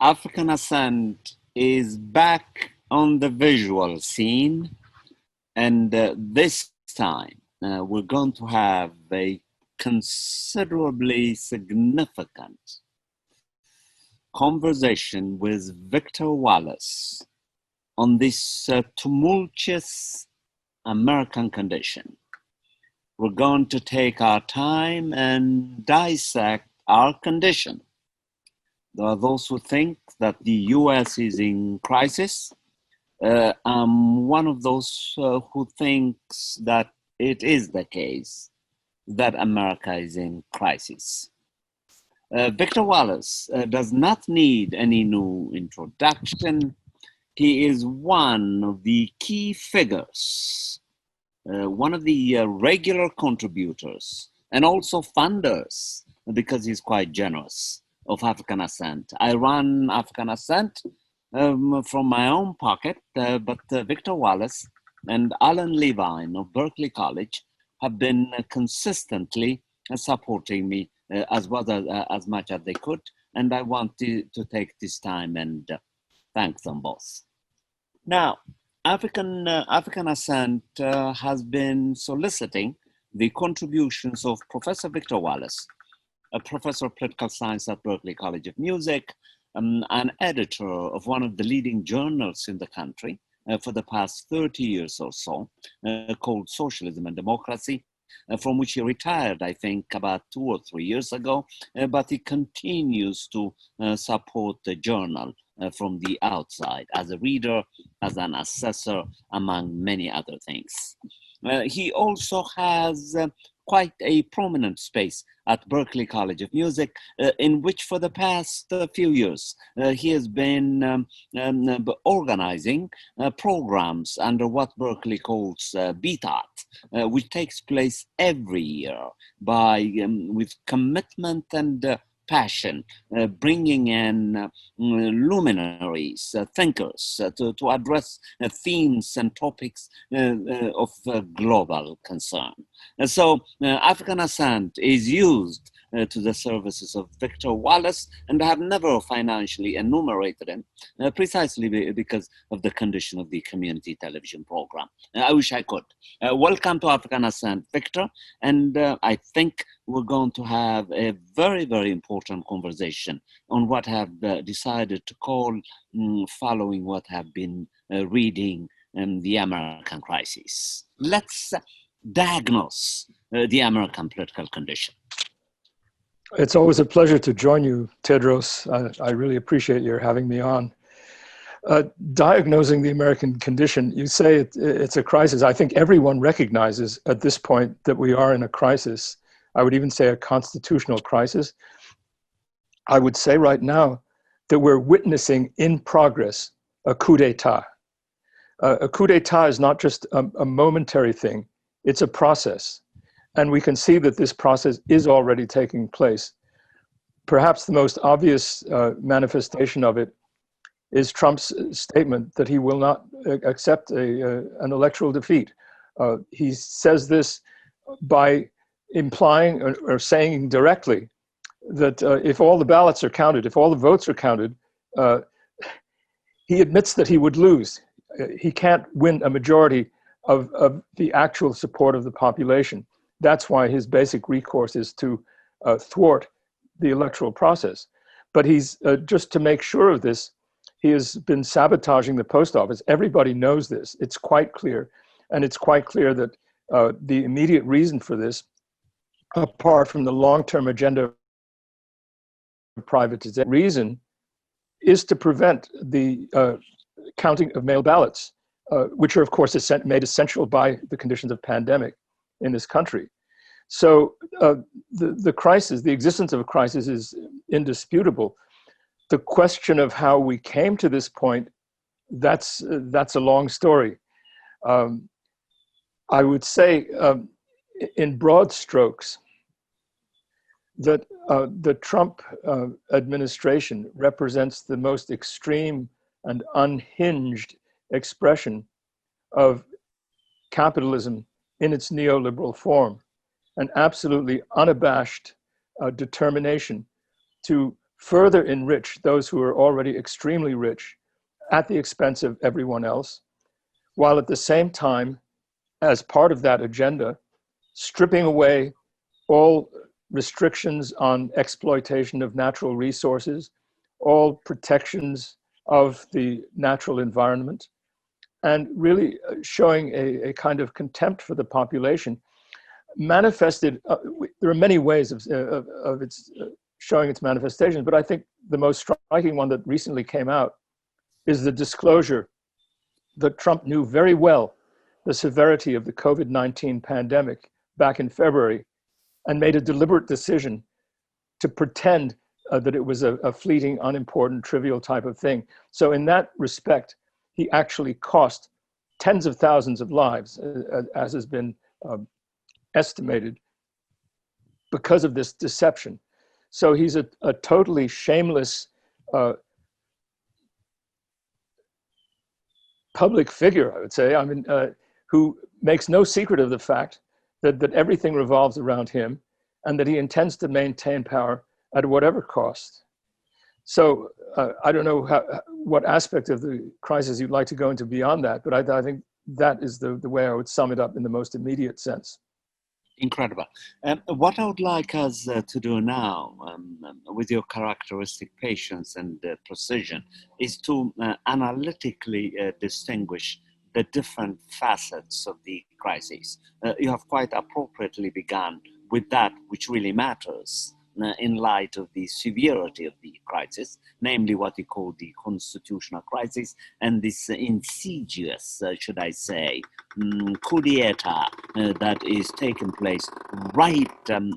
African Ascent is back on the visual scene, and this time we're going to have a considerably significant conversation with Victor Wallis on this tumultuous American condition. We're going to take our time and dissect our condition. There are those who think that the US is in crisis. I'm one of those who thinks that it is the case that America is in crisis. Victor Wallis does not need any new introduction. He is one of the key figures, one of the regular contributors, and also funders, because he's quite generous, of African Ascent. I run African Ascent from my own pocket, but Victor Wallis and Alan Levine of Berklee College have been consistently supporting me as much as they could, and I want to take this time and thank them both. Now, African Ascent has been soliciting the contributions of Professor Victor Wallis, a professor of political science at Berklee College of Music, an editor of one of the leading journals in the country for the past 30 years or so, called Socialism and Democracy, from which he retired, I think, about 2 or 3 years ago, but he continues to support the journal from the outside, as a reader, as an assessor, among many other things. He also has quite a prominent space at Berklee College of Music, in which for the past few years he has been organizing programs under what Berklee calls BTAT, which takes place every year with commitment and passion, bringing in luminaries, thinkers to address themes and topics of global concern. So African Ascent is used to the services of Victor Wallis, and I have never financially enumerated him precisely because of the condition of the community television program. I wish I could. Welcome to African Ascent, Victor, and I think we're going to have a very, very important conversation on what I have decided to call, following what I have been reading, the American crisis. Let's diagnose the American political condition. It's always a pleasure to join you, Tedros. I really appreciate your having me on. Diagnosing the American condition, you say it's a crisis. I think everyone recognizes at this point that we are in a crisis. I would even say a constitutional crisis. I would say right now that we're witnessing in progress a coup d'etat. A coup d'etat is not just a momentary thing, it's a process. And we can see that this process is already taking place. Perhaps the most obvious manifestation of it is Trump's statement that he will not accept an electoral defeat. He says this by implying or saying directly that if all the ballots are counted, if all the votes are counted, he admits that he would lose. He can't win a majority of the actual support of the population. That's why his basic recourse is to thwart the electoral process. But he's, just to make sure of this, he has been sabotaging the post office. Everybody knows this. It's quite clear. And it's quite clear that the immediate reason for this, apart from the long-term agenda of privatization, reason is to prevent the counting of mail ballots, which are, of course, made essential by the conditions of pandemic in this country. So the crisis, the existence of a crisis is indisputable. The question of how we came to this point, that's a long story. I would say in broad strokes that the Trump administration represents the most extreme and unhinged expression of capitalism in its neoliberal form, an absolutely unabashed determination to further enrich those who are already extremely rich at the expense of everyone else, while at the same time, as part of that agenda, stripping away all restrictions on exploitation of natural resources, all protections of the natural environment, and really showing a kind of contempt for the population, manifested. There are many ways of its showing its manifestations, but I think the most striking one that recently came out is the disclosure that Trump knew very well the severity of the COVID-19 pandemic back in February, and made a deliberate decision to pretend that it was a fleeting, unimportant, trivial type of thing. So in that respect, he actually cost tens of thousands of lives, as has been estimated, because of this deception. So he's a totally shameless public figure, I would say, who makes no secret of the fact that everything revolves around him, and that he intends to maintain power at whatever cost. So I don't know what aspect of the crisis you'd like to go into beyond that, but I think that is the way I would sum it up in the most immediate sense. Incredible. What I would like us to do now, with your characteristic patience and precision, is to analytically distinguish the different facets of the crisis. You have quite appropriately begun with that which really matters in light of the severity of the crisis, namely what we call the constitutional crisis, and this insidious, should I say, coup d'etat that is taking place right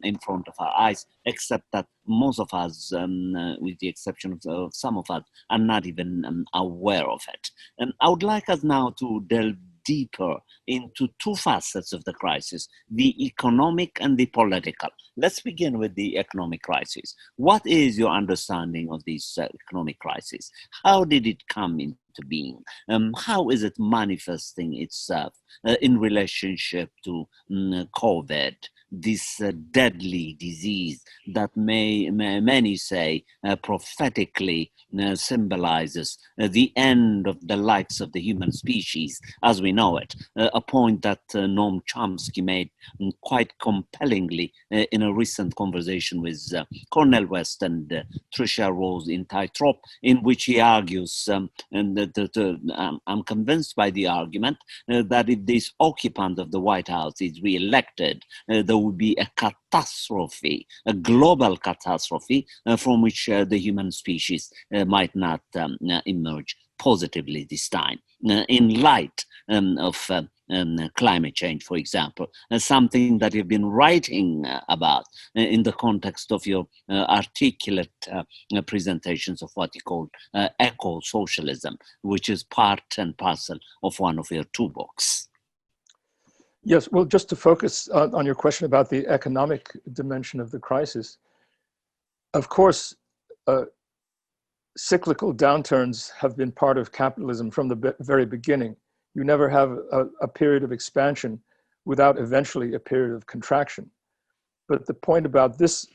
in front of our eyes, except that most of us, with the exception of some of us, are not even aware of it. I would like us now to delve deeper into two facets of the crisis, the economic and the political. Let's begin with the economic crisis. What is your understanding of this economic crisis? How did it come into being? How is it manifesting itself in relationship to COVID, this deadly disease that many say prophetically symbolizes the end of the lives of the human species as we know it, a point that Noam Chomsky made quite compellingly in a recent conversation with Cornel West and Tricia Rose in Tightrope, in which he argues, and I'm convinced by the argument, that if this occupant of the White House is re-elected, there will be a catastrophe, a global catastrophe from which the human species might not emerge positively this time. In light of climate change, for example, something that you've been writing about in the context of your articulate presentations of what you call eco-socialism, which is part and parcel of one of your two books. Yes, well, just to focus on your question about the economic dimension of the crisis, of course, cyclical downturns have been part of capitalism from the very beginning. You never have a period of expansion without eventually a period of contraction. But the point about this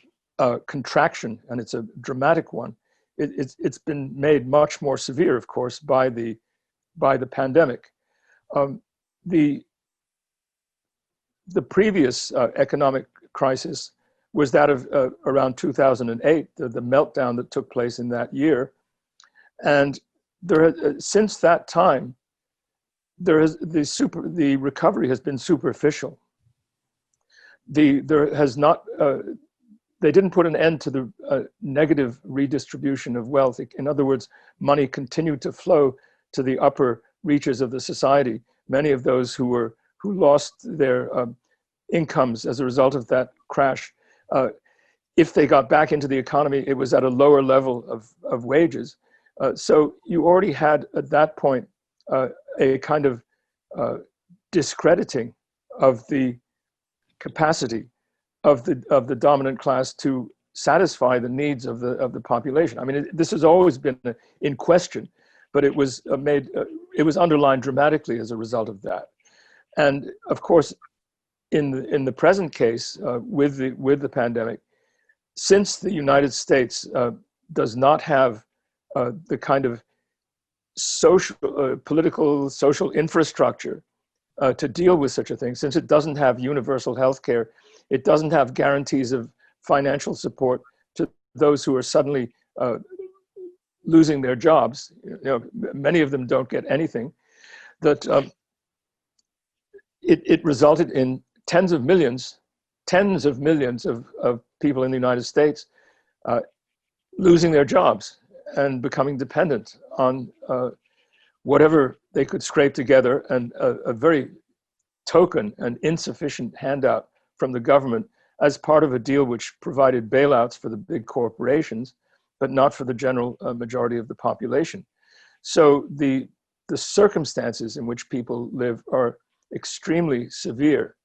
contraction, and it's a dramatic one, it's been made much more severe, of course, by the pandemic. The previous economic crisis was that of around 2008, the meltdown that took place in that year. And since that time, the recovery has been superficial. They didn't put an end to the negative redistribution of wealth. In other words, money continued to flow to the upper reaches of the society. Many of those who lost their incomes as a result of that crash, if they got back into the economy, it was at a lower level of wages. So you already had at that point a kind of discrediting of the capacity of the dominant class to satisfy the needs of the population. I mean, this has always been in question, but it was underlined dramatically as a result of that. And of course, in the present case, with the pandemic, since the United States does not have the kind of social, political, social infrastructure to deal with such a thing, since it doesn't have universal health care, it doesn't have guarantees of financial support to those who are suddenly losing their jobs. Many of them don't get anything. That it resulted in tens of millions of people in the United States losing their jobs and becoming dependent on whatever they could scrape together, and a very token and insufficient handout from the government as part of a deal which provided bailouts for the big corporations, but not for the general majority of the population. So the circumstances in which people live are extremely severe.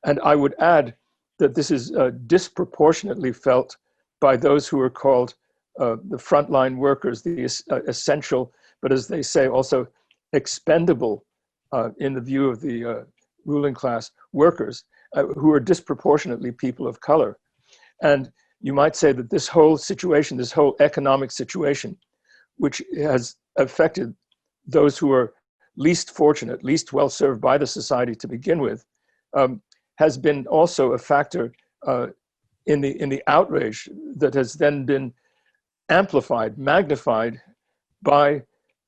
And I would add that this is disproportionately felt by those who are called the frontline workers, the essential, but as they say, also expendable in the view of the ruling class workers, who are disproportionately people of color. And you might say that this whole situation, this whole economic situation, which has affected those who are least fortunate, least well served by the society to begin with, has been also a factor in the outrage that has then been amplified, magnified by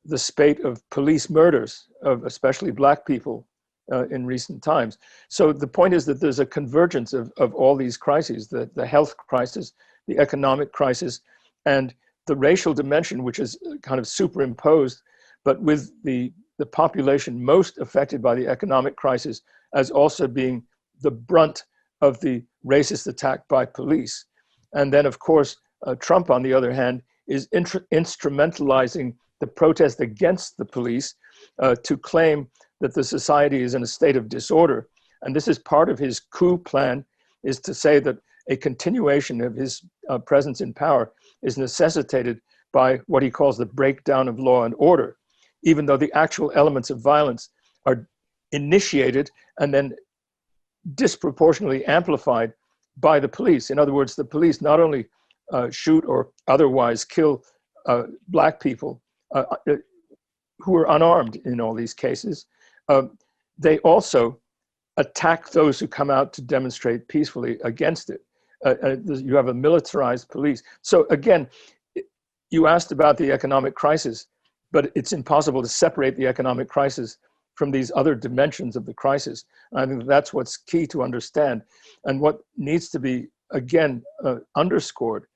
the spate of police murders of especially Black people in recent times. So the point is that there's a convergence of all these crises, the health crisis, the economic crisis, and the racial dimension, which is kind of superimposed, but with the population most affected by the economic crisis as also being the brunt of the racist attack by police. And then, of course, Trump, on the other hand, is instrumentalizing the protest against the police to claim that the society is in a state of disorder. And this is part of his coup plan, is to say that a continuation of his presence in power is necessitated by what he calls the breakdown of law and order, even though the actual elements of violence are initiated and then disproportionately amplified by the police. In other words, the police not only shoot or otherwise kill Black people who are unarmed in all these cases, they also attack those who come out to demonstrate peacefully against it. You have a militarized police. So again, you asked about the economic crisis, but it's impossible to separate the economic crisis from these other dimensions of the crisis. And I think that's what's key to understand. And what needs to be, again, underscored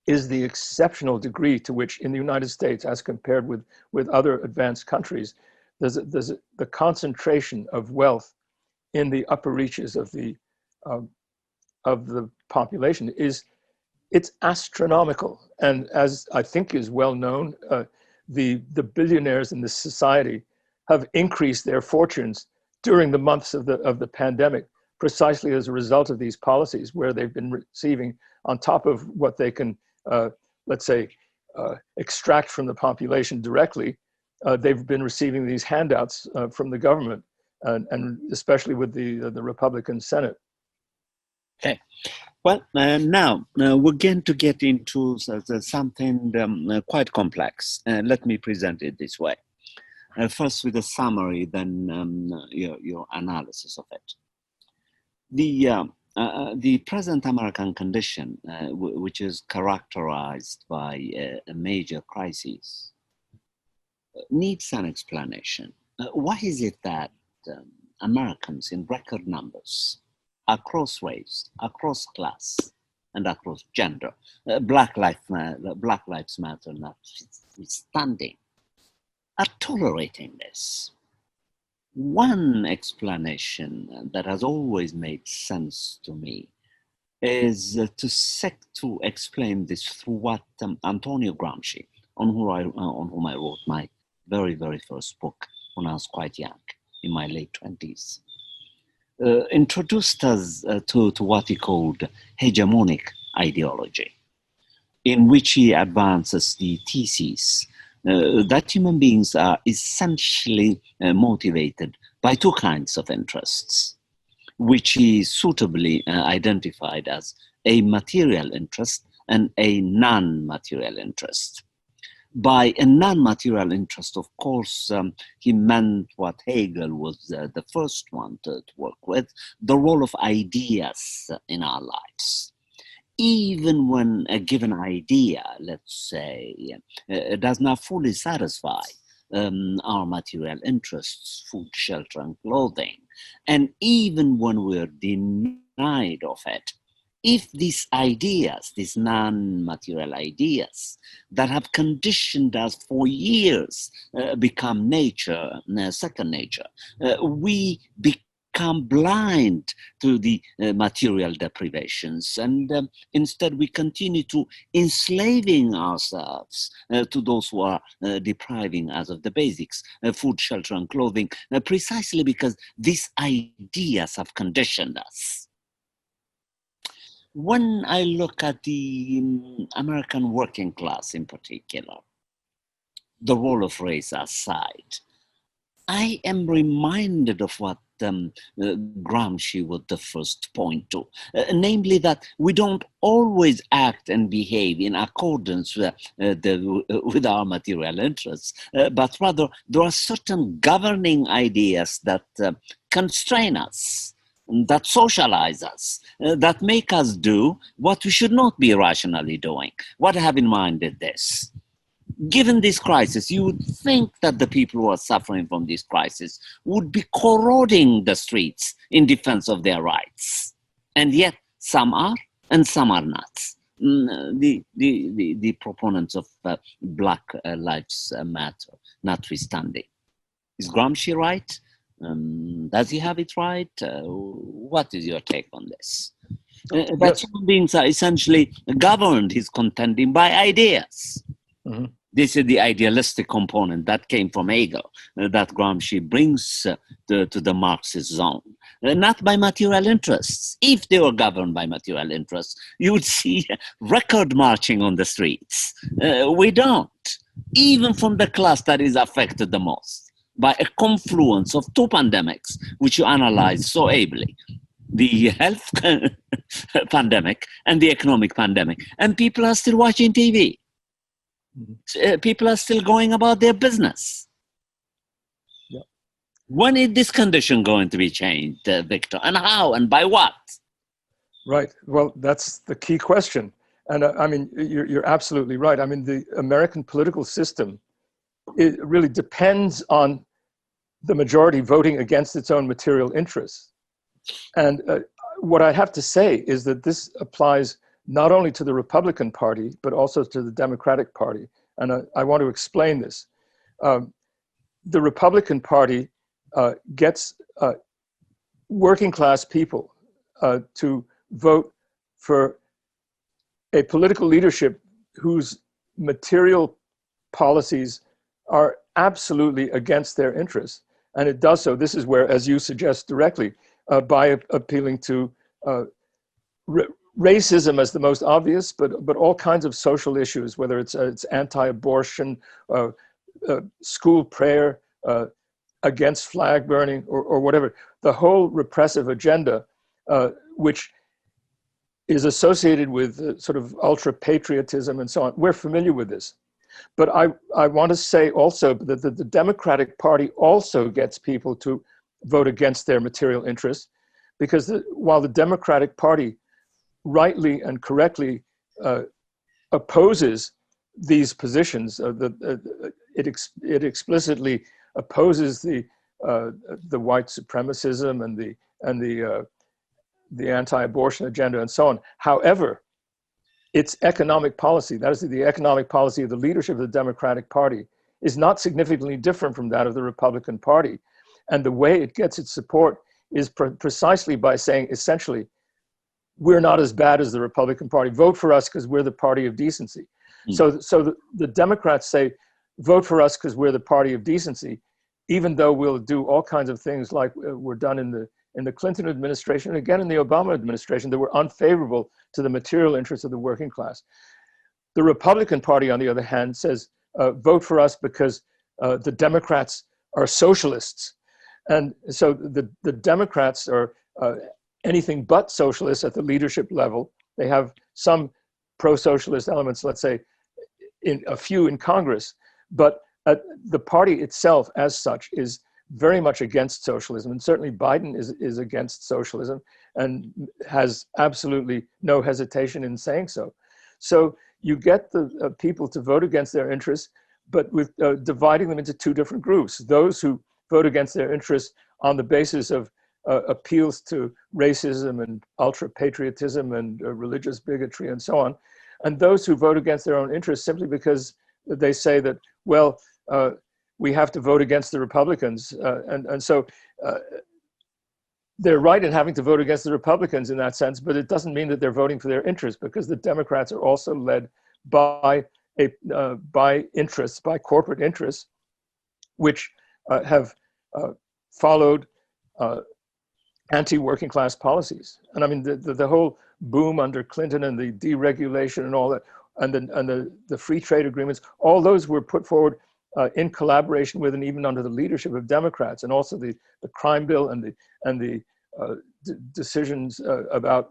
is the exceptional degree to which in the United States, as compared with other advanced countries, there's the concentration of wealth in the upper reaches of the population it's astronomical. And as I think is well known, the billionaires in this society have increased their fortunes during the months of the pandemic, precisely as a result of these policies, where they've been receiving, on top of what they can, let's say, extract from the population directly, they've been receiving these handouts from the government, and especially with the Republican Senate. Okay. Well, now we're going to get into something quite complex. Let me present it this way. First with a summary, then your analysis of it. The present American condition, which is characterized by a major crisis, needs an explanation. Why is it that Americans in record numbers, across race, across class, and across gender, Black Lives Matter notwithstanding, are tolerating this? One explanation that has always made sense to me is to seek to explain this through what Antonio Gramsci, on whom I wrote my very, very first book when I was quite young, in my late 20s, introduced us to what he called hegemonic ideology, in which he advances the thesis that human beings are essentially motivated by two kinds of interests, which he suitably identified as a material interest and a non-material interest. By a non-material interest, of course, he meant what Hegel was the first one to work with, the role of ideas in our lives. Even when a given idea, let's say, does not fully satisfy our material interests, food, shelter, and clothing, and even when we're denied of it, if these ideas, these non-material ideas that have conditioned us for years become nature, second nature, we become blind to the material deprivations, and instead we continue to enslaving ourselves to those who are depriving us of the basics, food, shelter, and clothing, precisely because these ideas have conditioned us. When I look at the American working class in particular, the role of race aside, I am reminded of what Gramsci would the first point to, namely that we don't always act and behave in accordance with our material interests, but rather there are certain governing ideas that constrain us, that socialize us, that make us do what we should not be rationally doing. What I have in mind is this. Given this crisis, you would think that the people who are suffering from this crisis would be corroding the streets in defense of their rights. And yet some are and some are not. The proponents of Black Lives Matter, notwithstanding. Is Gramsci right? Does he have it right? What is your take on this? That human beings are essentially governed, he's contending, by ideas. Mm-hmm. This is the idealistic component that came from Hegel, that Gramsci brings to the Marxist zone. Not by material interests. If they were governed by material interests, you would see record marching on the streets. We don't. Even from the class that is affected the most by a confluence of two pandemics, which you analyze so ably, the health pandemic and the economic pandemic. And people are still watching TV. People are still going about their business. Yeah. When is this condition going to be changed, Victor? And how and by what? Right. Well, that's the key question. And I mean, you're absolutely right. I mean, the American political system, it really depends on the majority voting against its own material interests. And what I have to say is that this applies not only to the Republican Party, but also to the Democratic Party. And I want to explain this. The Republican Party gets working class people to vote for a political leadership whose material policies are absolutely against their interests. And it does so. This is where, as you suggest directly, by appealing to racism as the most obvious, but all kinds of social issues, whether it's anti-abortion, school prayer, against flag burning, or whatever. The whole repressive agenda, which is associated with sort of ultra-patriotism and so on. We're familiar with this. But I want to say also that the Democratic Party also gets people to vote against their material interests, because while the Democratic Party rightly and correctly opposes these positions, it explicitly opposes the white supremacism and the anti-abortion agenda and so on. However, its economic policy, that is the economic policy of the leadership of the Democratic Party, is not significantly different from that of the Republican Party. And the way it gets its support is precisely by saying, essentially, we're not as bad as the Republican Party. Vote for us because we're the party of decency. Mm. So the Democrats say, vote for us because we're the party of decency, even though we'll do all kinds of things like were done in the Clinton administration, and again in the Obama administration, that were unfavorable to the material interests of the working class. The Republican Party, on the other hand, says, vote for us because the Democrats are socialists. And so the Democrats are anything but socialists at the leadership level. They have some pro-socialist elements, let's say, in a few in Congress, but the party itself as such is very much against socialism, and certainly Biden is against socialism and has absolutely no hesitation in saying so. So you get the people to vote against their interests, but with dividing them into two different groups: those who vote against their interests on the basis of appeals to racism and ultra-patriotism and religious bigotry and so on, and those who vote against their own interests simply because they say that, well, we have to vote against the Republicans. And so they're right in having to vote against the Republicans in that sense, but it doesn't mean that they're voting for their interests, because the Democrats are also led by interests, by corporate interests, which have followed anti-working class policies. And I mean, the whole boom under Clinton and the deregulation and all that, and the free trade agreements, all those were put forward in collaboration with and even under the leadership of Democrats, and also the crime bill and the decisions about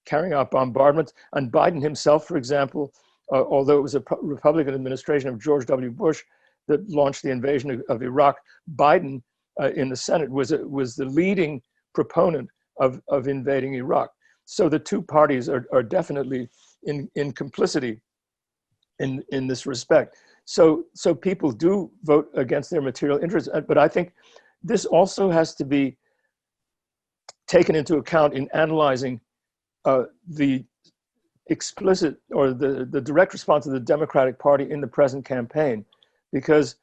carrying out bombardments. And Biden himself, for example, although it was a Republican administration of George W. Bush that launched the invasion of Iraq, Biden in the Senate was the leading proponent of invading Iraq. So the two parties are definitely in complicity in this respect. So people do vote against their material interests, but I think this also has to be taken into account in analyzing the explicit or the direct response of the Democratic Party in the present campaign, because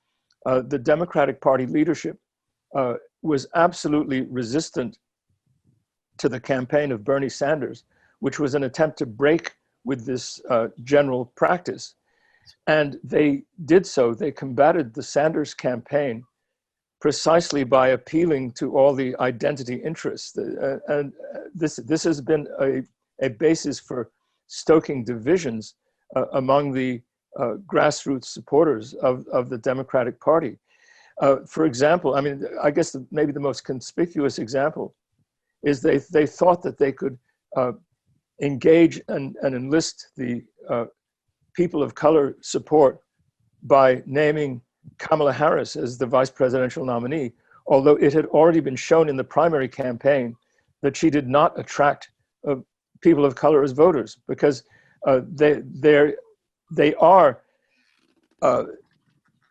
the Democratic Party leadership was absolutely resistant to the campaign of Bernie Sanders, which was an attempt to break with this general practice. And they did so. They combated the Sanders campaign precisely by appealing to all the identity interests. And this has been a basis for stoking divisions among the grassroots supporters of the Democratic Party. For example, I mean, I guess maybe the most conspicuous example is they thought that they could engage and enlist the people of color support by naming Kamala Harris as the vice presidential nominee, although it had already been shown in the primary campaign that she did not attract people of color as voters, because they are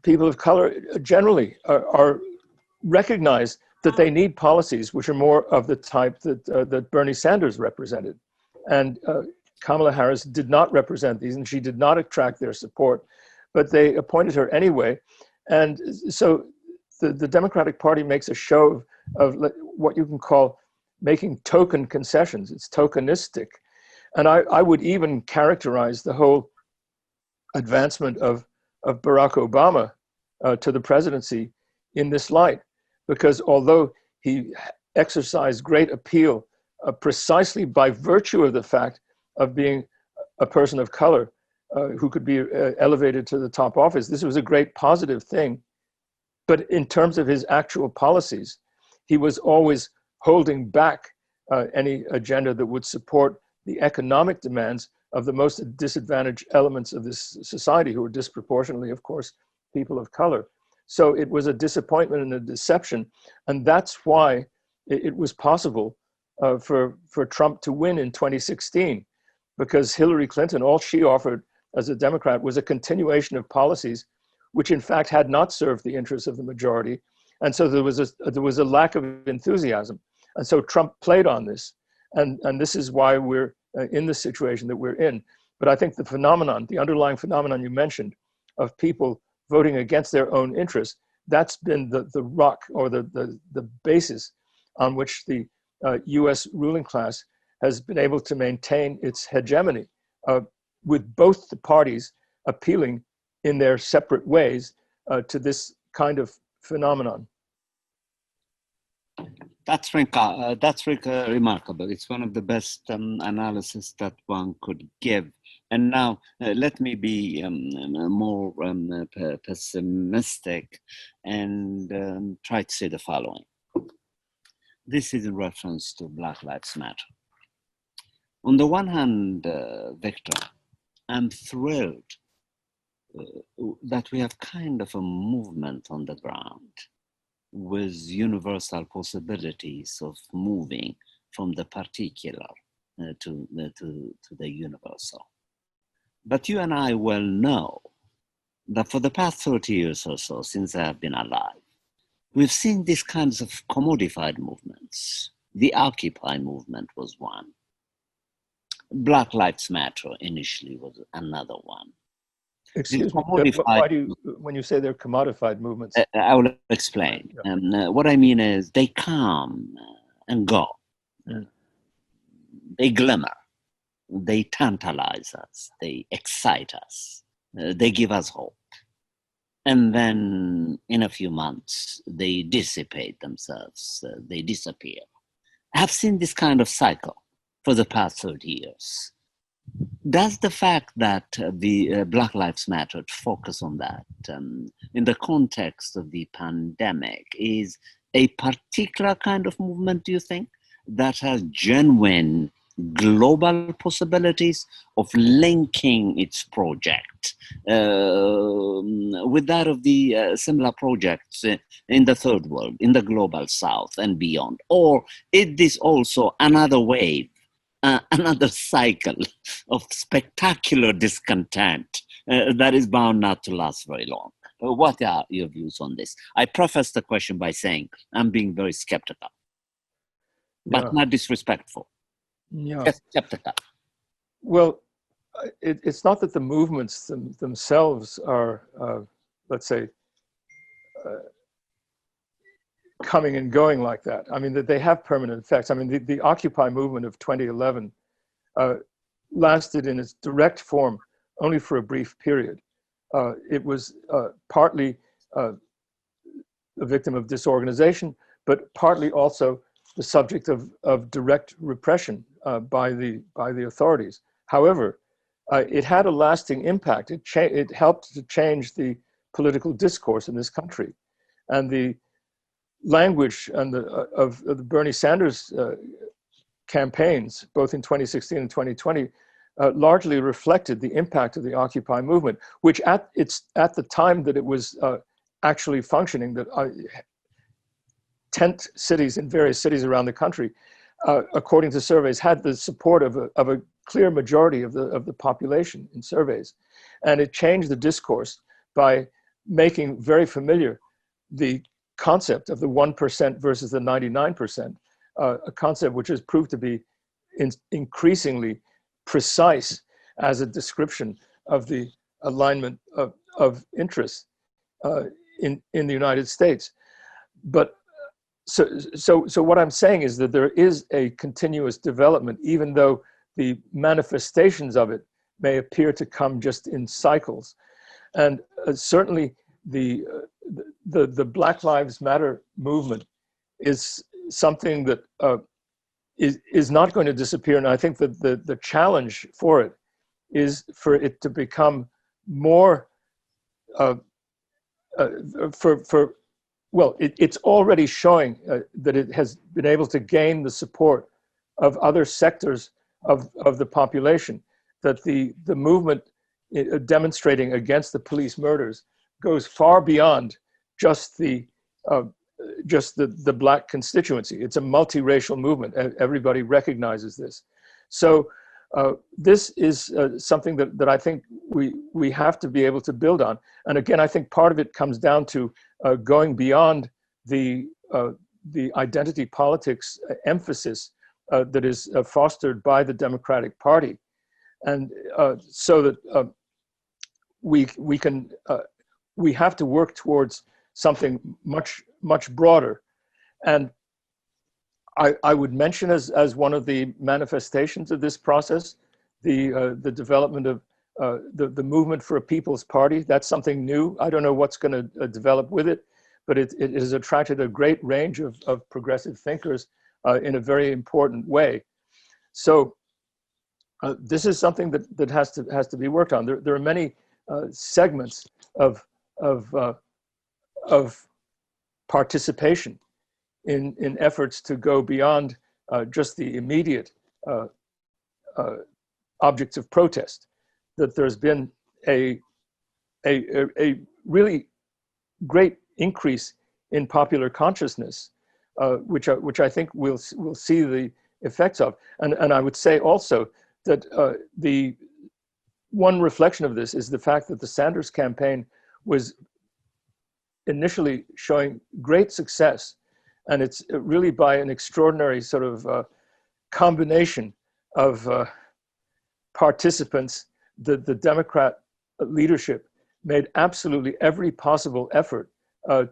people of color generally are recognized that they need policies which are more of the type that Bernie Sanders represented. And Kamala Harris did not represent these, and she did not attract their support, but they appointed her anyway. And so the Democratic Party makes a show of what you can call making token concessions. It's tokenistic. And I would even characterize the whole advancement of Barack Obama to the presidency in this light, because although he exercised great appeal precisely by virtue of the fact of being a person of color who could be elevated to the top office, this was a great positive thing. But in terms of his actual policies, he was always holding back any agenda that would support the economic demands of the most disadvantaged elements of this society, who are disproportionately, of course, people of color. So it was a disappointment and a deception. And that's why it was possible for Trump to win in 2016, because Hillary Clinton, all she offered as a Democrat was a continuation of policies which in fact had not served the interests of the majority. And so there was a lack of enthusiasm. And so Trump played on this. And this is why we're in the situation that we're in. But I think the phenomenon, the underlying phenomenon you mentioned of people voting against their own interests, that's been the rock or the basis on which the US ruling class has been able to maintain its hegemony, with both the parties appealing in their separate ways to this kind of phenomenon. That's remarkable. It's one of the best analysis that one could give. And now let me be more pessimistic and try to say the following. This is in reference to Black Lives Matter. On the one hand, Victor, I'm thrilled that we have kind of a movement on the ground with universal possibilities of moving from the particular to the universal. But you and I well know that for the past 30 years or so, since I have been alive, we've seen these kinds of commodified movements. The Occupy movement was one. Black Lives Matter initially was another one. Excuse me, why do you, when you say they're commodified movements? I will explain. Yeah. What I mean is they come and go. Mm. They glimmer. They tantalize us. They excite us. They give us hope. And then in a few months, they dissipate themselves. They disappear. I have seen this kind of cycle for the past 30 years. Does the fact that the Black Lives Matter focus on that in the context of the pandemic is a particular kind of movement, do you think, that has genuine global possibilities of linking its project with that of the similar projects in the third world, in the global south and beyond? Or is this also another wave, another cycle of spectacular discontent that is bound not to last very long? What are your views on this? I preface the question by saying I'm being very skeptical, but not disrespectful. Yeah. Just skeptical. Well, it's not that the movements themselves are, let's say, coming and going like that. I mean, that they have permanent effects. I mean, the Occupy movement of 2011 lasted in its direct form only for a brief period. It was partly a victim of disorganization, but partly also the subject of direct repression by the authorities. However, it had a lasting impact. It helped to change the political discourse in this country, and the language and of the Bernie Sanders campaigns, both in 2016 and 2020, largely reflected the impact of the Occupy movement, which at the time that it was actually functioning, that tent cities in various cities around the country, according to surveys, had the support of a clear majority of the population in surveys. And it changed the discourse by making very familiar the concept of the 1% versus the 99%, a concept which has proved to be increasingly precise as a description of the alignment of interests in the United States. But so what I'm saying is that there is a continuous development, even though the manifestations of it may appear to come just in cycles. And certainly the Black Lives Matter movement is something that is not going to disappear. And I think that the challenge for it is for it to become more well, it's already showing that it has been able to gain the support of other sectors of the population, that the movement demonstrating against the police murders goes far beyond just the Black constituency. It's a multiracial movement. Everybody recognizes this. So this is something that I think we have to be able to build on. And again, I think part of it comes down to going beyond the identity politics emphasis that is fostered by the Democratic Party, and so that we have to work towards something much broader. And I would mention as one of the manifestations of this process the development of the movement for a People's Party. That's something new. I don't know what's going to develop with it, but it has attracted a great range of progressive thinkers in a very important way. So this is something that has to be worked on. There are many segments of participation in efforts to go beyond just the immediate objects of protest. that there's been a really great increase in popular consciousness, which I think we'll see the effects of. And I would say also that the one reflection of this is the fact that the Sanders campaign was initially showing great success, and it's really by an extraordinary sort of combination of participants. The Democrat leadership made absolutely every possible effort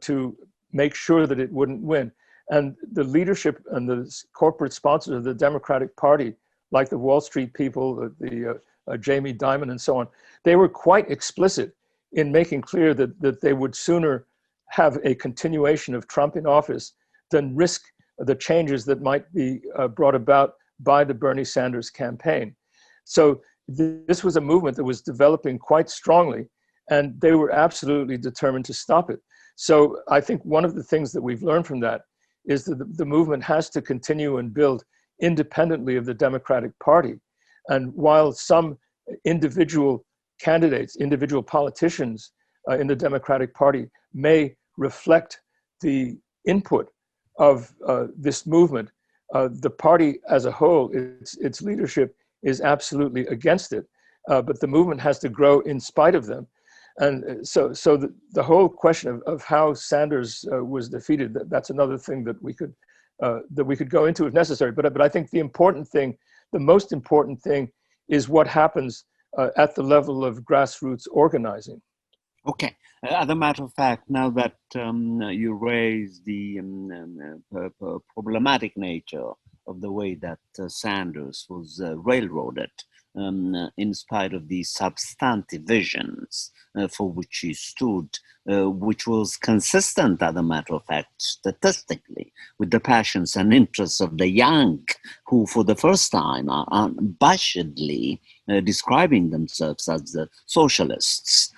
to make sure that it wouldn't win. And the leadership and the corporate sponsors of the Democratic Party, like the Wall Street people, the Jamie Dimon and so on, they were quite explicit in making clear that they would sooner have a continuation of Trump in office than risk the changes that might be brought about by the Bernie Sanders campaign. So this was a movement that was developing quite strongly, and they were absolutely determined to stop it. So I think one of the things that we've learned from that is that the movement has to continue and build independently of the Democratic Party. And while some individual candidates, individual politicians in the Democratic Party may reflect the input of this movement, the party as a whole, its leadership is absolutely against it. But the movement has to grow in spite of them. And so the whole question of how Sanders was defeated, that's another thing that we could go into if necessary. But I think the important thing, the most important thing, is what happens at the level of grassroots organizing. Okay. As a matter of fact, now that you raise the problematic nature of the way that Sanders was railroaded, in spite of the substantive visions for which he stood, which was consistent, as a matter of fact, statistically, with the passions and interests of the young, who for the first time are unabashedly describing themselves as the socialists,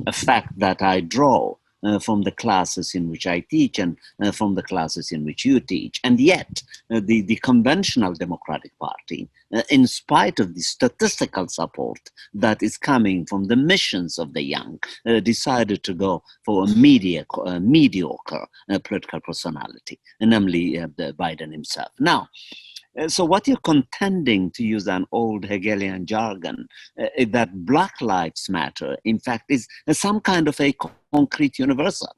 a fact that I draw from the classes in which I teach and from the classes in which you teach. And yet, the conventional Democratic Party, in spite of the statistical support that is coming from the missions of the young, decided to go for a mediocre political personality, namely Biden himself. Now, so what you're contending, to use an old Hegelian jargon, is that Black Lives Matter, in fact, is some kind of a concrete universal.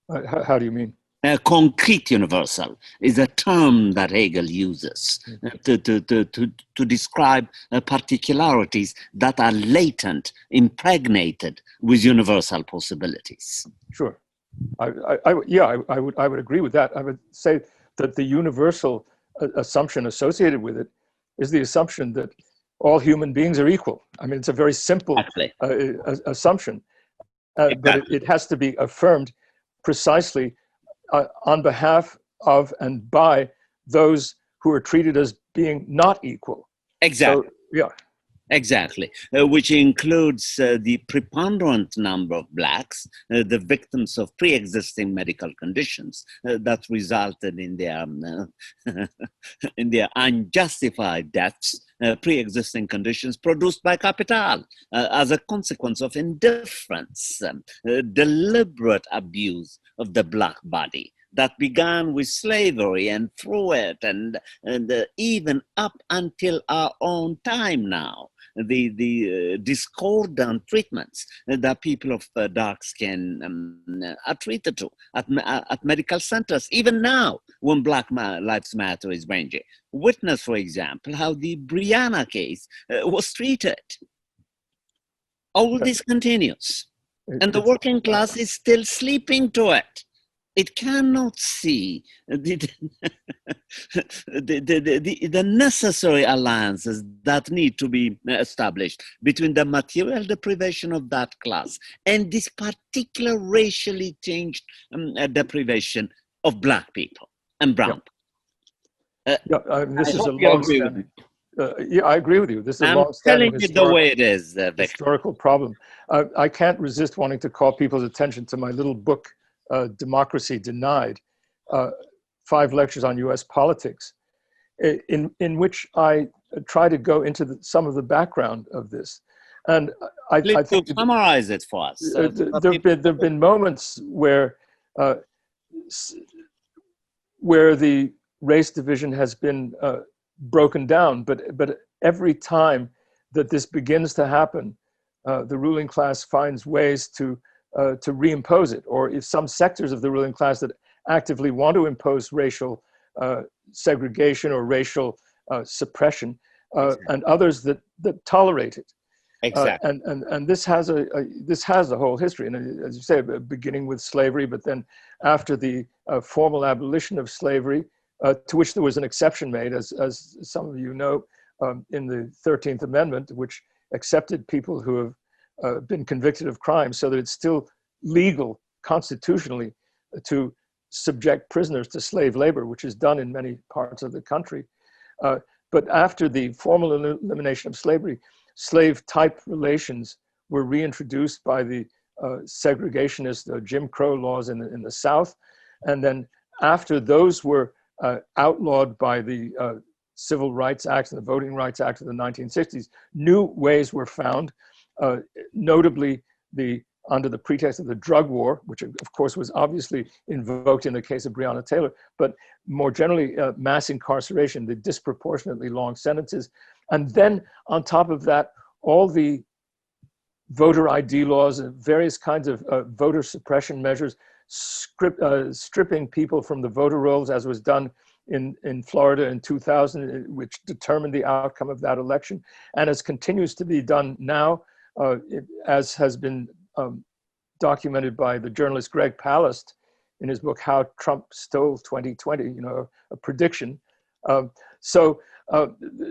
How do you mean? A concrete universal is a term that Hegel uses to describe particularities that are latent, impregnated with universal possibilities. Sure. I would agree with that. I would say that the universal assumption associated with it is the assumption that all human beings are equal. I mean, it's a very simple assumption, but it has to be affirmed precisely on behalf of and by those who are treated as being not equal. Exactly. So, yeah. Exactly, which includes the preponderant number of Blacks, the victims of pre-existing medical conditions that resulted in their unjustified deaths, pre-existing conditions produced by capital as a consequence of indifference, deliberate abuse of the Black body that began with slavery and through it, and even up until our own time now. The discordant treatments that people of dark skin are treated to at medical centers, even now when Black Lives Matter is raging. Witness, for example, how the Brianna case was treated. All this continues, and the working class is still sleeping to it. It cannot see the necessary alliances that need to be established between the material deprivation of that class and this particular racially changed deprivation of Black people and brown people. This is a long-standing. I agree with you. This is a long-standing historical problem. I can't resist wanting to call people's attention to my little book, Democracy Denied, 5 lectures on US politics. in which I try to go into some of the background of this. And I think summarize it for us. There've been moments where the race division has been broken down, but every time that this begins to happen, the ruling class finds ways to reimpose it, or if some sectors of the ruling class that actively want to impose racial segregation or racial suppression, and others that tolerate it. Exactly. And this has a whole history, and as you say, beginning with slavery, but then after the formal abolition of slavery, to which there was an exception made, as some of you know, in the 13th Amendment, which accepted people who have been convicted of crimes, so that it's still legal constitutionally to subject prisoners to slave labor, which is done in many parts of the country. But after the formal elimination of slavery, slave-type relations were reintroduced by the segregationist Jim Crow laws in the South. And then after those were outlawed by the Civil Rights Act and the Voting Rights Act of the 1960s, new ways were found, notably under the pretext of the drug war, which of course was obviously invoked in the case of Breonna Taylor, but more generally mass incarceration, the disproportionately long sentences. And then on top of that, all the voter ID laws and various kinds of voter suppression measures, stripping people from the voter rolls, as was done in Florida in 2000, which determined the outcome of that election, and as continues to be done now, as has been documented by the journalist Greg Palast in his book, How Trump Stole 2020, a prediction.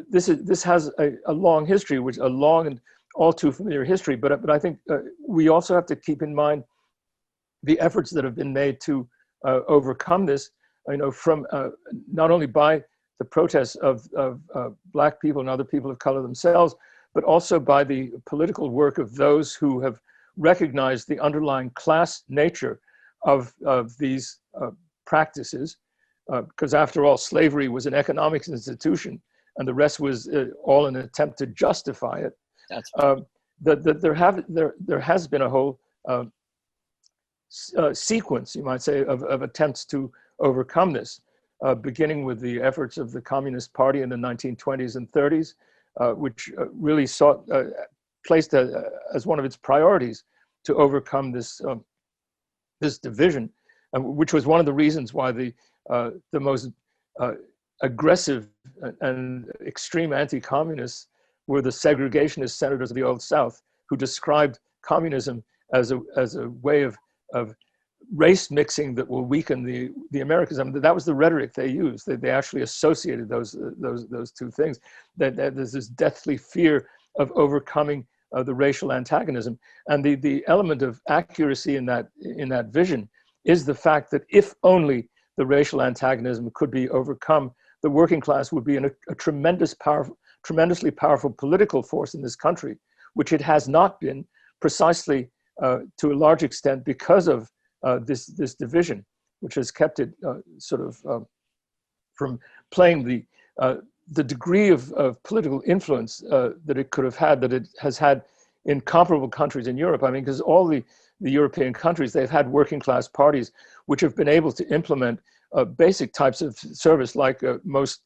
This has a long history, a long and all too familiar history, but I think we also have to keep in mind the efforts that have been made to overcome this, from not only by the protests of Black people and other people of color themselves, but also by the political work of those who have recognized the underlying class nature of these practices. Because after all, slavery was an economic institution, and the rest was all an attempt to justify it. That's right. There has been a whole sequence, you might say, of attempts to overcome this, beginning with the efforts of the Communist Party in the 1920s and 30s, which really placed as one of its priorities to overcome this division, which was one of the reasons why the most aggressive and extreme anti-communists were the segregationist senators of the Old South, who described communism as a way of race mixing that will weaken the Americans. I mean, that was the rhetoric they used. They actually associated those two things. That there's this deathly fear of overcoming the racial antagonism, and the element of accuracy in that vision is the fact that if only the racial antagonism could be overcome, the working class would be a tremendously powerful political force in this country, which it has not been, precisely to a large extent because of this division, which has kept it from playing the degree of political influence that it could have had, that it has had in comparable countries in Europe. I mean, because all the European countries, they've had working class parties which have been able to implement basic types of service, like most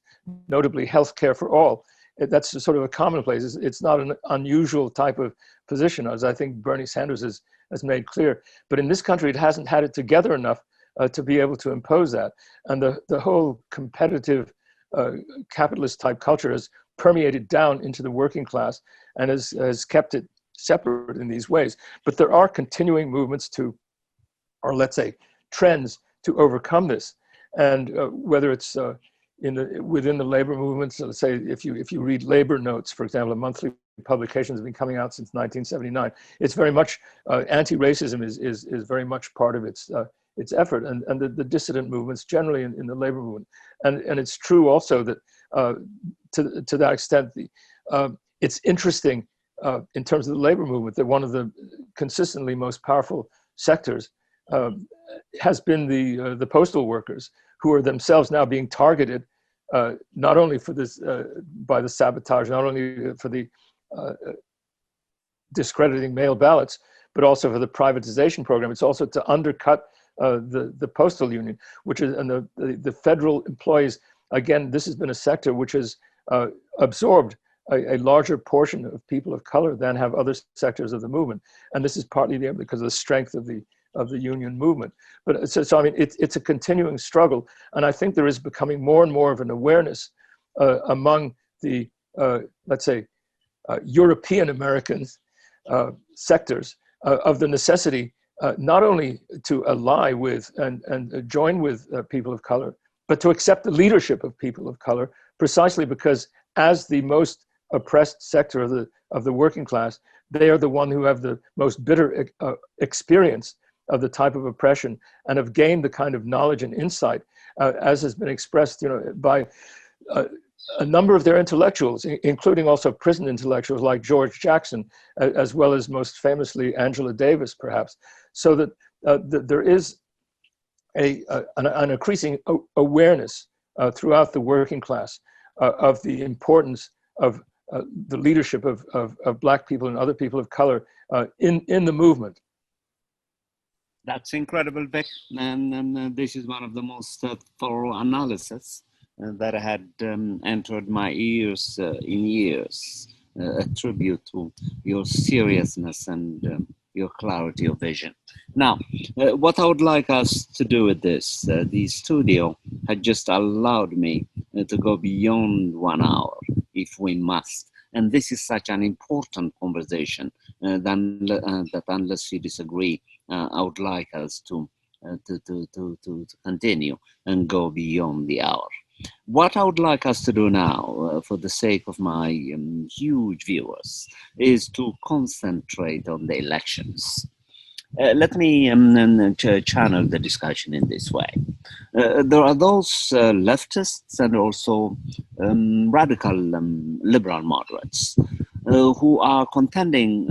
notably healthcare for all. That's sort of a commonplace. It's not an unusual type of position, as I think Bernie Sanders has made clear. But in this country, it hasn't had it together enough to be able to impose that. And the whole competitive capitalist type culture has permeated down into the working class and has kept it separate in these ways. But there are continuing movements or let's say trends to overcome this. And whether it's within the labor movements, let's say if you read Labor Notes, for example, a monthly publication has been coming out since 1979. It's very much anti-racism is very much part of its effort, and the dissident movements generally in the labor movement. And it's true also that to that extent, it's interesting in terms of the labor movement that one of the consistently most powerful sectors has been the postal workers, who are themselves now being targeted not only for this, by the sabotage, not only for the discrediting mail ballots, but also for the privatization program. It's also to undercut the postal union, which is, and the federal employees. Again, this has been a sector which has absorbed a larger portion of people of color than have other sectors of the movement, and this is partly because of the strength of the union movement. But so I mean, it's a continuing struggle, and I think there is becoming more and more of an awareness among the let's say European Americans sectors of the necessity not only to ally with and join with people of color, but to accept the leadership of people of color, precisely because as the most oppressed sector of the working class, they are the one who have the most bitter experience of the type of oppression and have gained the kind of knowledge and insight, as has been expressed, by a number of their intellectuals, including also prison intellectuals like George Jackson, as well as most famously Angela Davis, perhaps. So that there is an increasing awareness throughout the working class of the importance of the leadership of Black people and other people of color in the movement. That's incredible, Vic. And this is one of the most thorough analysis that had entered my ears in years, a tribute to your seriousness and your clarity of vision. Now, what I would like us to do with this, the studio had just allowed me to go beyond 1 hour, if we must. And this is such an important conversation that unless you disagree, I would like us to continue and go beyond the hour. What I would like us to do now, for the sake of my huge viewers, is to concentrate on the elections. Let me channel the discussion in this way. There are those leftists and also radical liberal moderates who are contending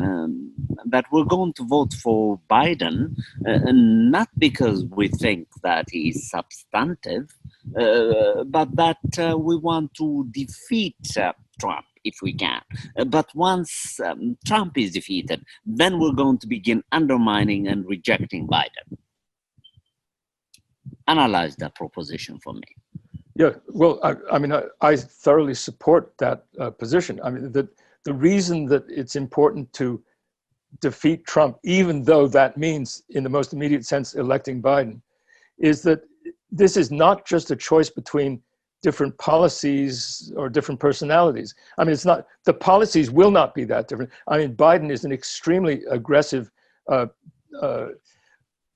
that we're going to vote for Biden, not because we think that he's substantive, but that we want to defeat Trump if we can. But once Trump is defeated, then we're going to begin undermining and rejecting Biden. Analyze that proposition for me. Yeah, well, I mean, I thoroughly support that position. I mean, the reason that it's important to defeat Trump, even though that means, in the most immediate sense, electing Biden, is that this is not just a choice between different policies or different personalities. I mean, it's not, the policies will not be that different. I mean, Biden is an extremely aggressive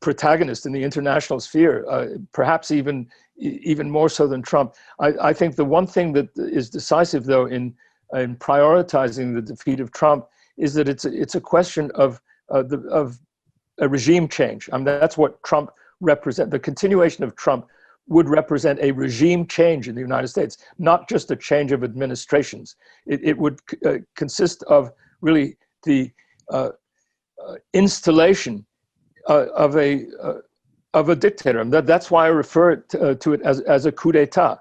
protagonist in the international sphere, perhaps even more so than Trump. I think the one thing that is decisive, though, in prioritizing the defeat of Trump is that it's a question of a regime change. I mean, that's what Trump represents. The continuation of Trump would represent a regime change in the United States, not just a change of administrations. It would consist of really the installation of a dictator. And that's why I refer to it as a coup d'etat.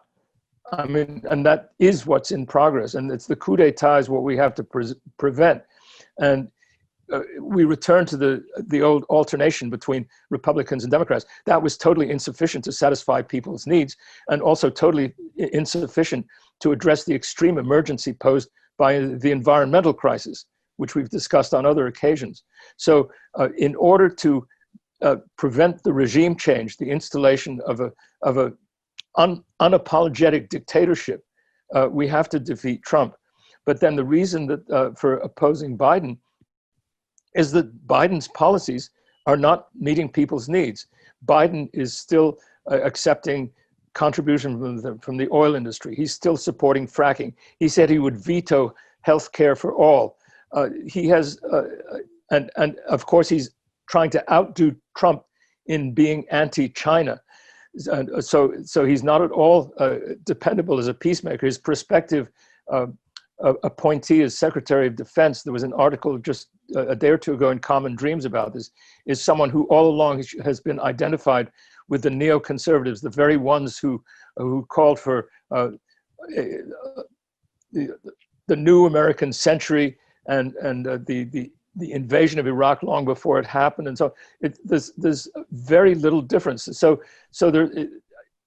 I mean, and that is what's in progress. And it's the coup d'etat is what we have to prevent. And we return to the old alternation between Republicans and Democrats. That was totally insufficient to satisfy people's needs, and also totally insufficient to address the extreme emergency posed by the environmental crisis, which we've discussed on other occasions. So in order to prevent the regime change, the installation of a unapologetic dictatorship, we have to defeat Trump. But then the reason that for opposing Biden is that Biden's policies are not meeting people's needs. Biden is still accepting contribution from the oil industry. He's still supporting fracking. He said he would veto health care for all. He has, and of course, he's trying to outdo Trump in being anti-China. So he's not at all dependable as a peacemaker. His prospective appointee as Secretary of Defense, there was an article just a day or two ago in Common Dreams about this, is someone who all along has been identified with the neoconservatives, the very ones who called for the new American century and the invasion of Iraq long before it happened, and so there's very little difference. So there,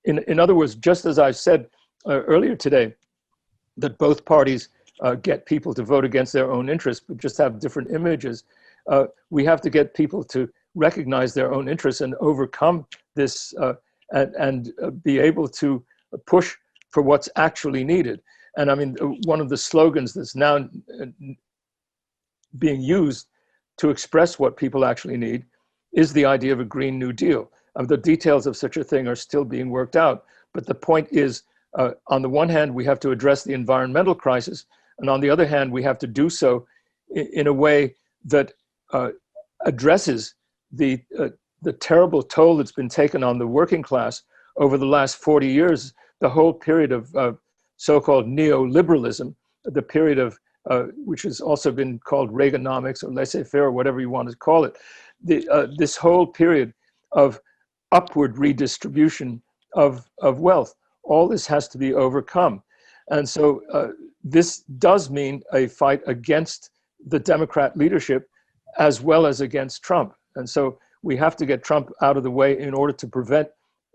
in other words, just as I said earlier today, that both parties get people to vote against their own interests, but just have different images. We have to get people to recognize their own interests and overcome this, and be able to push for what's actually needed. And I mean, one of the slogans that's now being used to express what people actually need is the idea of a Green New Deal. The details of such a thing are still being worked out. But the point is, on the one hand, we have to address the environmental crisis. And on the other hand, we have to do so in a way that addresses the terrible toll that's been taken on the working class over the last 40 years, the whole period of so-called neoliberalism, the period of which has also been called Reaganomics or laissez-faire or whatever you want to call it. This whole period of upward redistribution of wealth, all this has to be overcome. And so this does mean a fight against the Democrat leadership as well as against Trump. And so we have to get Trump out of the way in order to prevent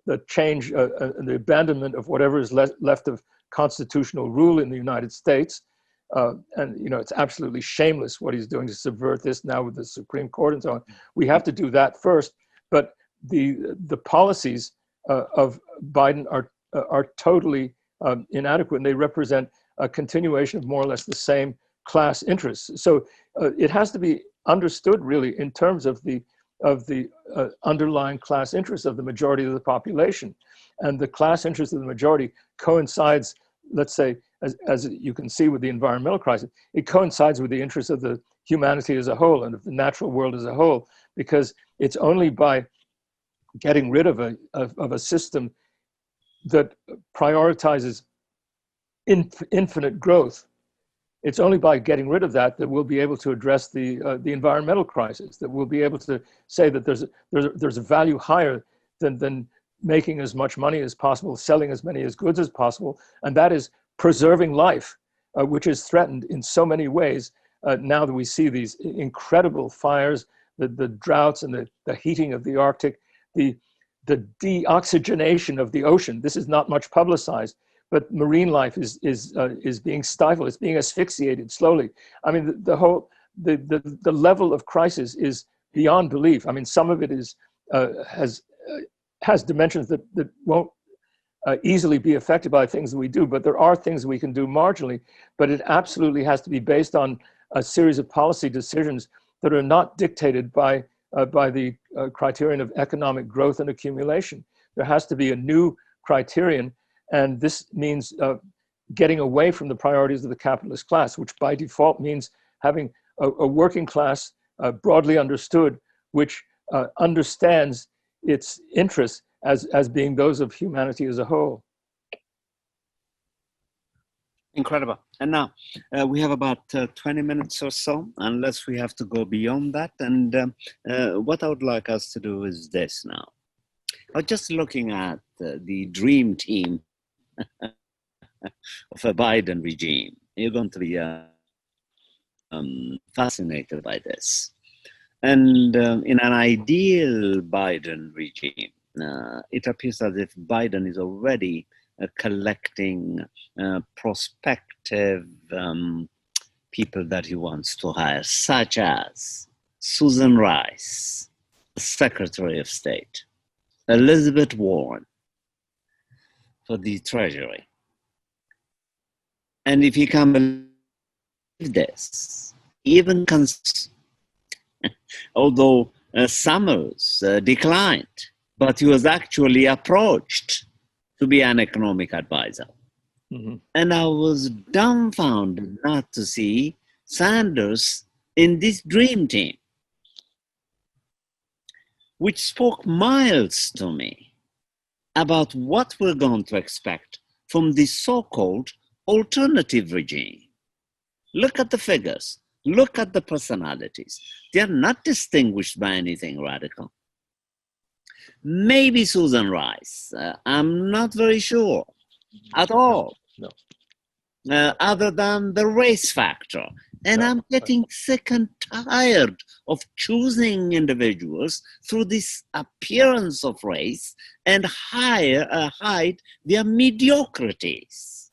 the change, the abandonment of whatever is left of constitutional rule in the United States. And you know, it's absolutely shameless what he's doing to subvert this now with the Supreme Court and so on. We have to do that first, but the policies of Biden are totally inadequate, and they represent a continuation of more or less the same class interests. So it has to be understood really in terms of the underlying class interests of the majority of the population, and the class interest of the majority coincides, let's say, as you can see with the environmental crisis, it coincides with the interests of the humanity as a whole and of the natural world as a whole, because it's only by getting rid of a system that prioritizes infinite growth. It's only by getting rid of that we'll be able to address the environmental crisis, that we'll be able to say that there's a value higher than making as much money as possible, selling as many goods as possible, and that is preserving life, which is threatened in so many ways now that we see these incredible fires, the droughts and the heating of the Arctic, the deoxygenation of the ocean. This is not much publicized, but marine life is being stifled. It's being asphyxiated slowly. I mean, the level of crisis is beyond belief. I mean, some of it is has dimensions that won't easily be affected by things that we do, but there are things we can do marginally. But it absolutely has to be based on a series of policy decisions that are not dictated by the criterion of economic growth and accumulation. There has to be a new criterion, and this means getting away from the priorities of the capitalist class, which by default means having a working class broadly understood, which understands its interests as being those of humanity as a whole. Incredible. And now we have about 20 minutes or so, unless we have to go beyond that. And what I would like us to do is this now. I'm just looking at the dream team of a Biden regime. You're going to be fascinated by this. And in an ideal Biden regime, it appears as if Biden is already collecting prospective people that he wants to hire, such as Susan Rice, the Secretary of State, Elizabeth Warren for the Treasury. And if you can believe this, even although Summers declined, but he was actually approached to be an economic advisor. Mm-hmm. And I was dumbfounded not to see Sanders in this dream team, which spoke miles to me about what we're going to expect from this so-called alternative regime. Look at the figures. Look at the personalities. They are not distinguished by anything radical. Maybe Susan Rice. I'm not very sure at all. No. other than the race factor. And I'm getting sick and tired of choosing individuals through this appearance of race and hide their mediocrities.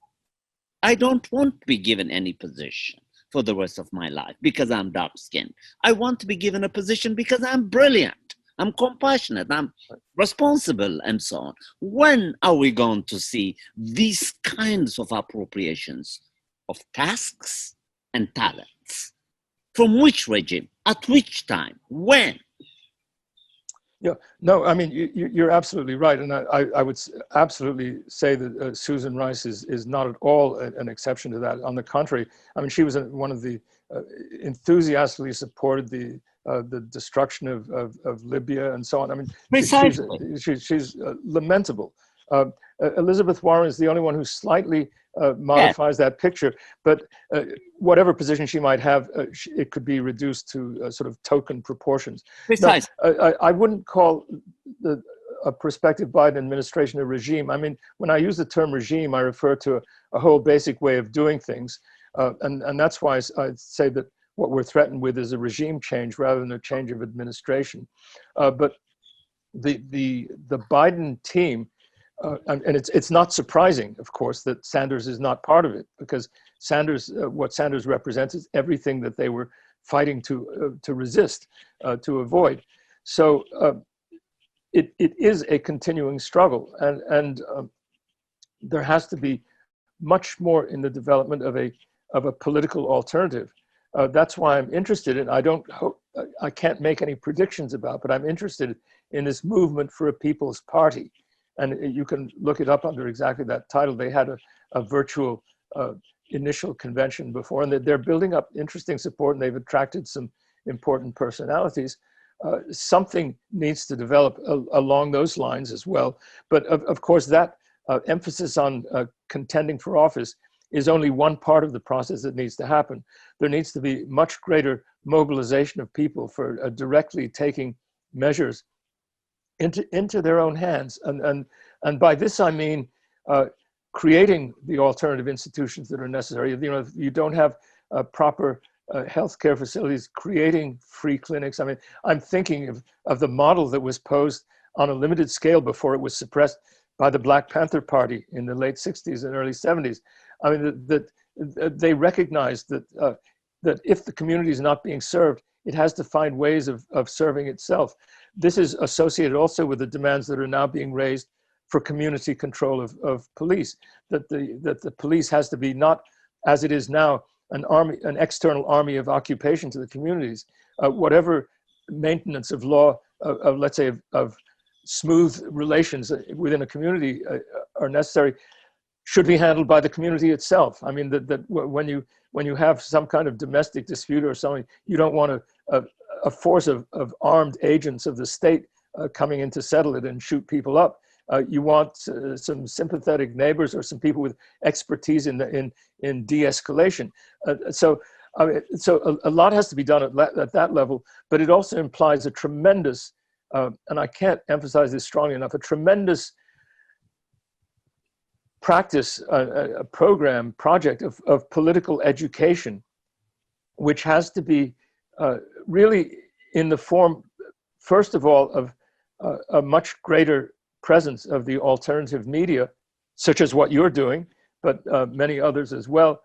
I don't want to be given any position for the rest of my life because I'm dark-skinned. I want to be given a position because I'm brilliant, I'm compassionate, I'm responsible, and so on. When are we going to see these kinds of appropriations of tasks and talents? From which regime? At which time? When? Yeah, no, I mean, you're absolutely right. And I would absolutely say that Susan Rice is not at all an exception to that. On the contrary, I mean, she was one of the enthusiastically supported the destruction of Libya and so on. I mean, she's lamentable. Elizabeth Warren is the only one who slightly modifies that picture, but whatever position she might have, it could be reduced to sort of token proportions. Precisely. No, I wouldn't call a prospective Biden administration a regime. I mean, when I use the term regime, I refer to a whole basic way of doing things, and that's why I say that what we're threatened with is a regime change rather than a change of administration. But the Biden team. And it's not surprising, of course, that Sanders is not part of it, because Sanders, what Sanders represents is everything that they were fighting to resist, to avoid. So it is a continuing struggle, and there has to be much more in the development of a political alternative. That's why I'm interested in. I can't make any predictions about, but I'm interested in this movement for a People's Party. And you can look it up under exactly that title. They had a virtual initial convention before, and they're building up interesting support, and they've attracted some important personalities. Something needs to develop along those lines as well. But of course, that emphasis on contending for office is only one part of the process that needs to happen. There needs to be much greater mobilization of people for directly taking measures into their own hands, and by this I mean creating the alternative institutions that are necessary. You know, if you don't have proper healthcare facilities, creating free clinics. I mean, I'm thinking of the model that was posed on a limited scale before it was suppressed by the Black Panther Party in the late '60s and early '70s. I mean, that they recognized that if the community is not being served, it has to find ways of serving itself. This is associated also with the demands that are now being raised for community control of police, that the police has to be not, as it is now, an external army of occupation to the communities. Whatever maintenance of law, let's say, of smooth relations within a community are necessary, should be handled by the community itself. I mean, that when you have some kind of domestic dispute or something, you don't want a force of armed agents of the state coming in to settle it and shoot people up. You want some sympathetic neighbors or some people with expertise in de-escalation. So a lot has to be done at that level, but it also implies a tremendous, and I can't emphasize this strongly enough, a tremendous practice, a project of political education, which has to be really in the form, first of all, of a much greater presence of the alternative media, such as what you're doing, but many others as well.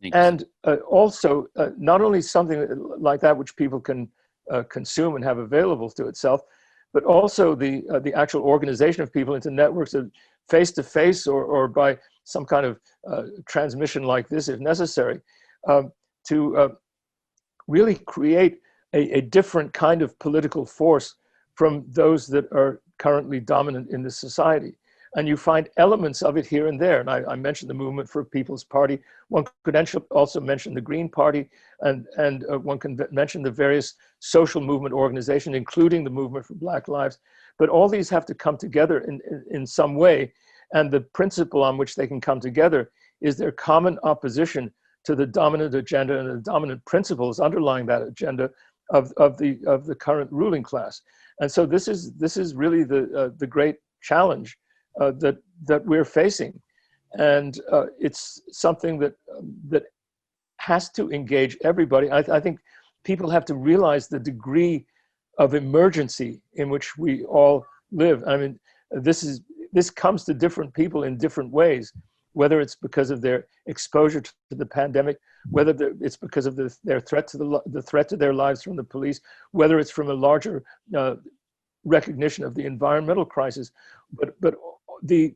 Thanks. And also not only something like that which people can consume and have available to itself, but also the actual organization of people into networks of face-to-face or by some kind of transmission like this, if necessary, to really create a different kind of political force from those that are currently dominant in this society. And you find elements of it here and there. And I mentioned the Movement for a People's Party. One could also mention the Green Party, and one can mention the various social movement organizations, including the Movement for Black Lives. But all these have to come together in some way. And the principle on which they can come together is their common opposition to the dominant agenda and the dominant principles underlying that agenda of the current ruling class. And so this is really the great challenge that we're facing. And it's something that has to engage everybody. I think people have to realize the degree of emergency in which we all live. I mean, this comes to different people in different ways, whether it's because of their exposure to the pandemic, whether it's because of their threat to the threat to their lives from the police, whether it's from a larger recognition of the environmental crisis. But the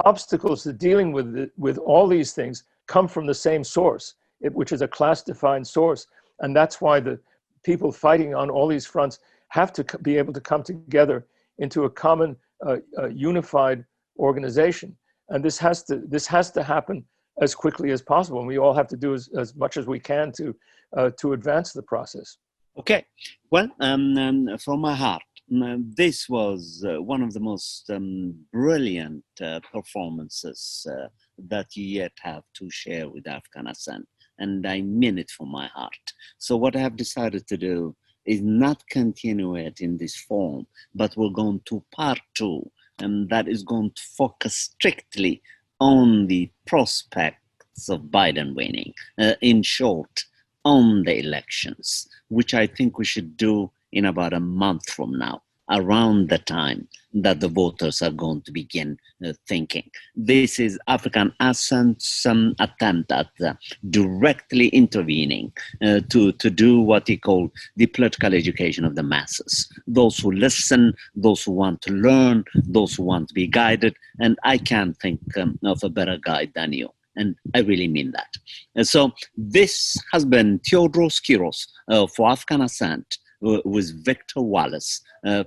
obstacles to dealing with all these things come from the same source, which is a class-defined source. And that's why the people fighting on all these fronts have to be able to come together into a common, unified organization. And this has to happen as quickly as possible. And we all have to do as much as we can to advance the process. Okay, well, from my heart, this was one of the most brilliant performances that you yet have to share with African Ascent, and I mean it from my heart. So what I have decided to do is not continue it in this form, but we're going to part 2, and that is going to focus strictly on the prospects of Biden winning. In short, on the elections, which I think we should do in about a month from now, around the time that the voters are going to begin thinking. This is African Ascent's attempt at directly intervening to do what he called the political education of the masses. Those who listen, those who want to learn, those who want to be guided, and I can't think of a better guide than you. And I really mean that. And so this has been Theodros Kiros for African Ascent with Victor Wallis,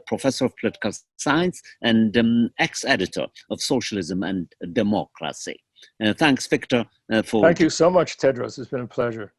professor of political science and ex-editor of Socialism and Democracy. Thanks, Victor. Thank you so much, Tedros. It's been a pleasure.